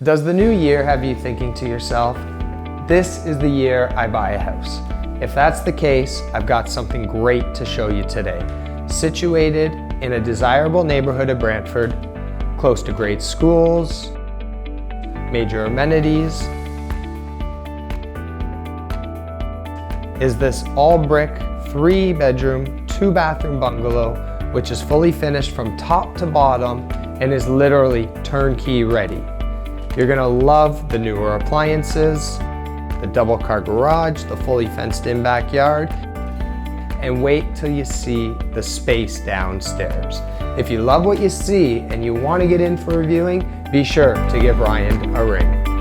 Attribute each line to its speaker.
Speaker 1: Does the new year have you thinking to yourself, this is the year I buy a house? If that's the case, I've got something great to show you today. Situated in a desirable neighborhood of Brantford, close to great schools, major amenities, is this all-brick, 3-bedroom, 2-bathroom bungalow, which is fully finished from top to bottom and is literally turnkey ready. You're gonna love the newer appliances, the double-car garage, the fully fenced-in backyard, and wait till you see the space downstairs. If you love what you see and you want to get in for a viewing, be sure to give Ryan a ring.